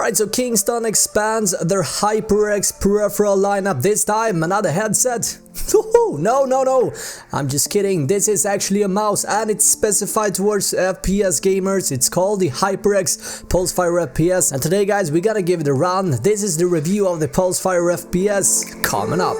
Alright, so Kingston expands their HyperX peripheral lineup, this time another headset. No, I'm just kidding. This is actually a mouse and it's specified towards FPS gamers. It's called the HyperX PulseFire FPS, and today guys we're gonna give it a run. This is the review of the PulseFire FPS coming up.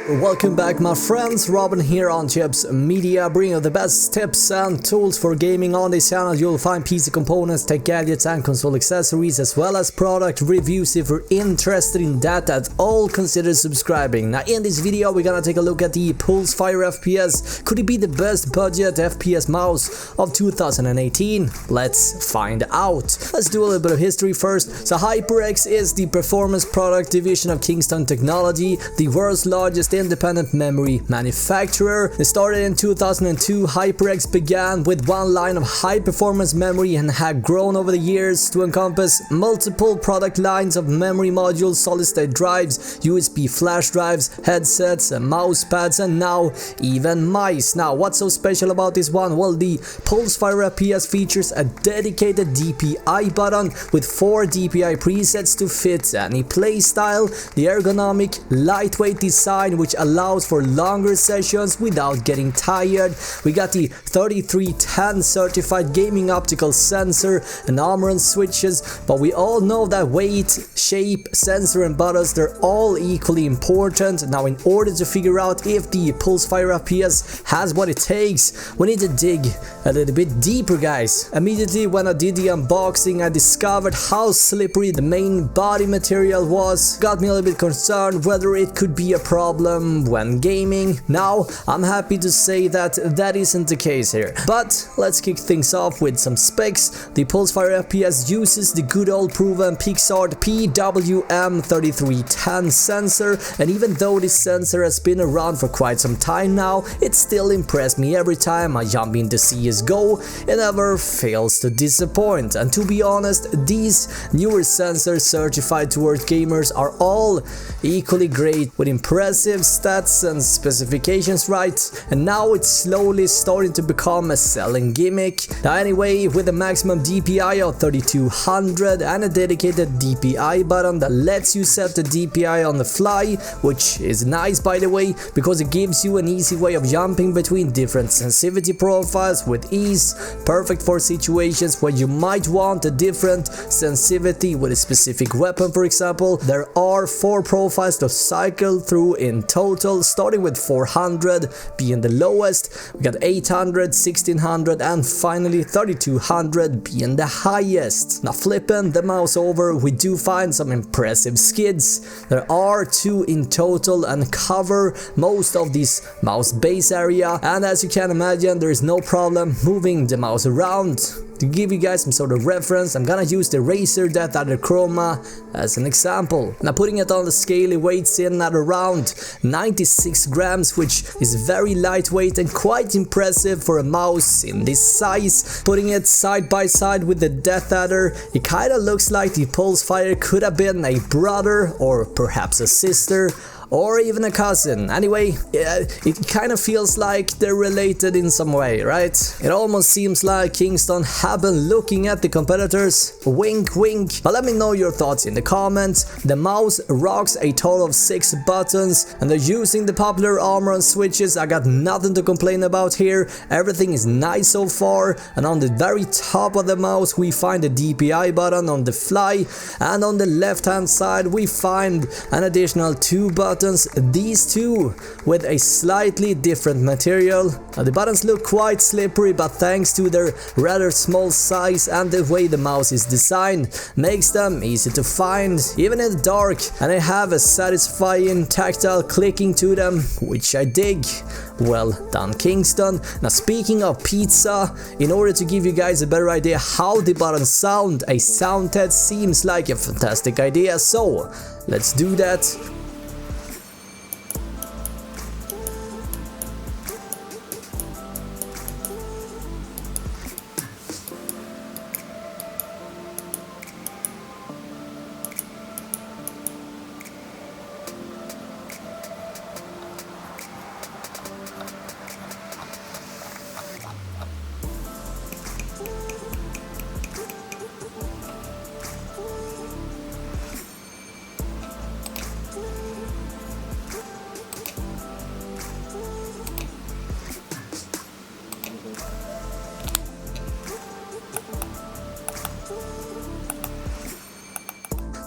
Welcome back my friends, Robin here on Chips Media, bringing you the best tips and tools for gaming. On this channel you'll find PC components, tech gadgets and console accessories, as well as product reviews. If you're interested in that at all, consider subscribing. Now in this video we're gonna take a look at the PulseFire FPS. Could it be the best budget FPS mouse of 2018? Let's find out. Let's do a little bit of history first. So HyperX is the performance product division of Kingston Technology, the world's largest independent memory manufacturer. It started in 2002. HyperX began with one line of high performance memory and had grown over the years to encompass multiple product lines of memory modules, solid state drives, USB flash drives, headsets, mouse pads, and now even mice. Now what's so special about this one? Well, the PulseFire FPS features a dedicated DPI button with 4 DPI presets to fit any playstyle, the ergonomic lightweight design which allows for longer sessions without getting tired. We got the 3310 certified gaming optical sensor and Omron switches, but we all know that weight, shape, sensor and buttons, they're all equally important. Now in order to figure out if the PulseFire FPS has what it takes, we need to dig a little bit deeper guys. Immediately when I did the unboxing I discovered how slippery the main body material was. Got me a little bit concerned whether it could be a problem when gaming. Now I'm happy to say that that isn't the case here, but let's kick things off with some specs. The PulseFire FPS uses the good old proven Pixart PWM3310 sensor, and even though this sensor has been around for quite some time now, it still impresses me every time I jump into CSGO. It never fails to disappoint, and to be honest, these newer sensors certified towards gamers are all equally great with impressive stats and specifications, right? And now it's slowly starting to become a selling gimmick. Now anyway, with a maximum DPI of 3200 and a dedicated DPI button that lets you set the DPI on the fly, which is nice by the way, because it gives you an easy way of jumping between different sensitivity profiles with ease, perfect for situations where you might want a different sensitivity with a specific weapon. For example, there are 4 profiles to cycle through in total, starting with 400 being the lowest. We got 800, 1600 and finally 3200 being the highest. Now flipping the mouse over, we do find some impressive skids. There are 2 in total and cover most of this mouse base area, and as you can imagine there is no problem moving the mouse around. To give you guys some sort of reference, I'm gonna use the Razer Death Adder Chroma as an example. Now putting it on the scale, it weighs in at around 96 grams, which is very lightweight and quite impressive for a mouse in this size. Putting it side by side with the Death Adder, it kinda looks like the PulseFire could have been a brother or perhaps a sister, or even a cousin. Anyway, it kind of feels like they're related in some way, right? It almost seems like Kingston have been looking at the competitors. Wink wink. But let me know your thoughts in the comments. The mouse rocks a total of 6 buttons and they're using the popular Omron switches. I got nothing to complain about here. Everything is nice so far, and on the very top of the mouse we find the DPI button on the fly, and on the left hand side we find an additional 2 buttons, these 2 with a slightly different material. Now the buttons look quite slippery, but thanks to their rather small size and the way the mouse is designed makes them easy to find even in the dark, and they have a satisfying tactile clicking to them, which I dig. Well done Kingston. Now speaking of pizza, in order to give you guys a better idea how the buttons sound, a sound test seems like a fantastic idea, so let's do that.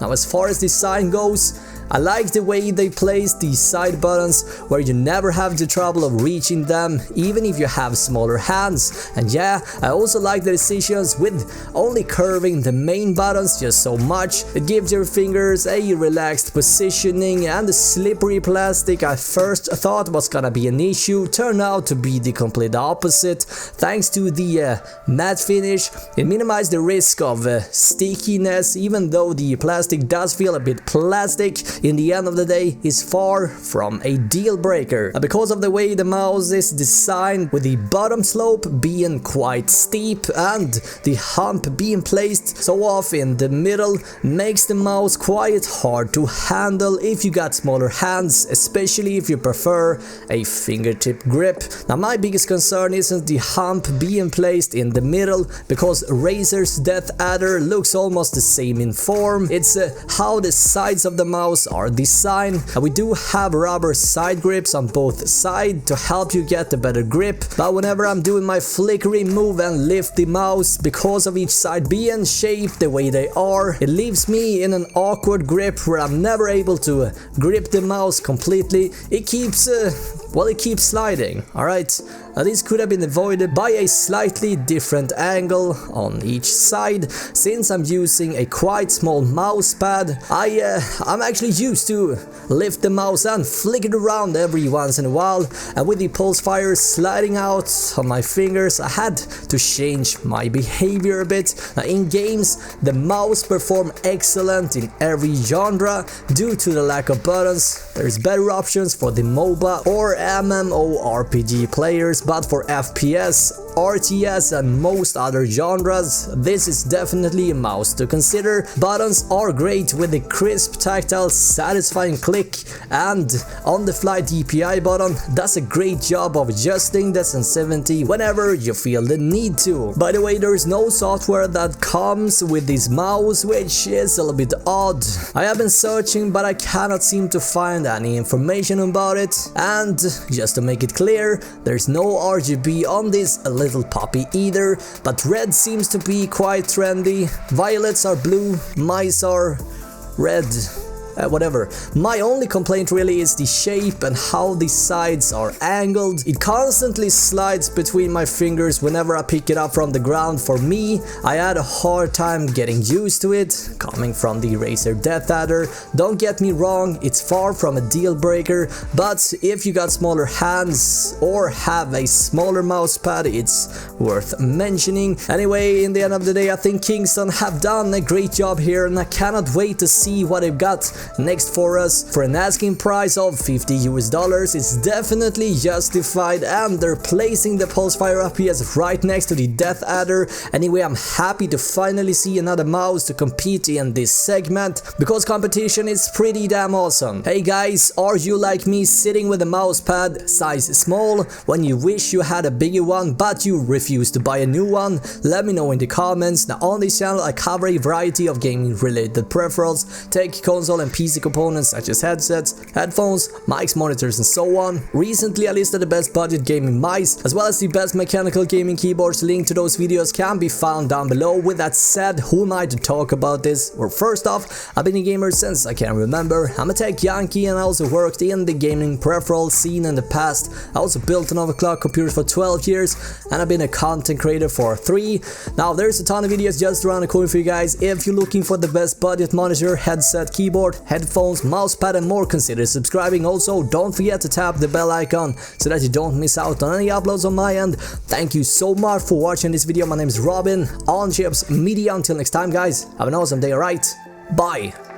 Now as far as design goes, I like the way they place these side buttons where you never have the trouble of reaching them even if you have smaller hands. And yeah, I also like the decisions with only curving the main buttons just so much. It gives your fingers a relaxed positioning, and the slippery plastic I first thought was gonna be an issue turned out to be the complete opposite. Thanks to the matte finish, it minimized the risk of stickiness, even though the plastic does feel a bit plastic. In the end of the day, is far from a deal breaker. Because of the way the mouse is designed, with the bottom slope being quite steep and the hump being placed so off in the middle, makes the mouse quite hard to handle if you got smaller hands, especially if you prefer a fingertip grip. Now my biggest concern isn't the hump being placed in the middle, because Razer's Death Adder looks almost the same in form. It's how the sides of the mouse are designed. We do have rubber side grips on both sides to help you get a better grip, but whenever I'm doing my flickery move and lift the mouse, because of each side being shaped the way they are, it leaves me in an awkward grip where I'm never able to grip the mouse completely. It keeps it keeps sliding. Alright, this could have been avoided by a slightly different angle on each side. Since I'm using a quite small mouse pad, I'm actually used to lift the mouse and flick it around every once in a while, and with the PulseFire sliding out on my fingers, I had to change my behavior a bit. Now, in games, the mouse performs excellent in every genre due to the lack of buttons. There's better options for the MOBA or MMORPG players, but for FPS, RTS and most other genres, this is definitely a mouse to consider. Buttons are great with the crisp, tactile, satisfying click, and on-the-fly DPI button does a great job of adjusting the sensitivity whenever you feel the need to. By the way, there is no software that comes with this mouse, which is a little bit odd. I have been searching, but I cannot seem to find any information about it, and just to make it clear, there's no RGB on this little puppy either, but red seems to be quite trendy, violets are blue, mice are red. Whatever. My only complaint really is the shape and how the sides are angled. It constantly slides between my fingers whenever I pick it up from the ground. For me, I had a hard time getting used to it, coming from the Razer Death Adder. Don't get me wrong, it's far from a deal breaker, but if you got smaller hands or have a smaller mouse pad, it's worth mentioning. Anyway, in the end of the day, I think Kingston have done a great job here, and I cannot wait to see what they've got next for us. For an asking price of $50 US, it's definitely justified, and they're placing the PulseFire FPS right next to the Death Adder. Anyway, I'm happy to finally see another mouse to compete in this segment, because competition is pretty damn awesome. Hey guys, are you like me, sitting with a mouse pad size small when you wish you had a bigger one but you refuse to buy a new one? Let me know in the comments. Now on this channel I cover a variety of gaming related peripherals, tech, console and PC components such as headsets, headphones, mics, monitors and so on. Recently I listed the best budget gaming mice as well as the best mechanical gaming keyboards. Link to those videos can be found down below. With that said, who am I to talk about this? Well, first off, I've been a gamer since I can remember. I'm a tech yankee and I also worked in the gaming peripheral scene in the past. I also built an overclock computer for 12 years and I've been a content creator for 3. Now there's a ton of videos just around the corner for you guys. If you're looking for the best budget monitor, headset, keyboard, headphones, mousepad and more, consider subscribing. Also, don't forget to tap the bell icon so that you don't miss out on any uploads on my end. Thank you so much for watching this video. My name is Robin on Chips Media. Until next time guys, have an awesome day, alright? Bye!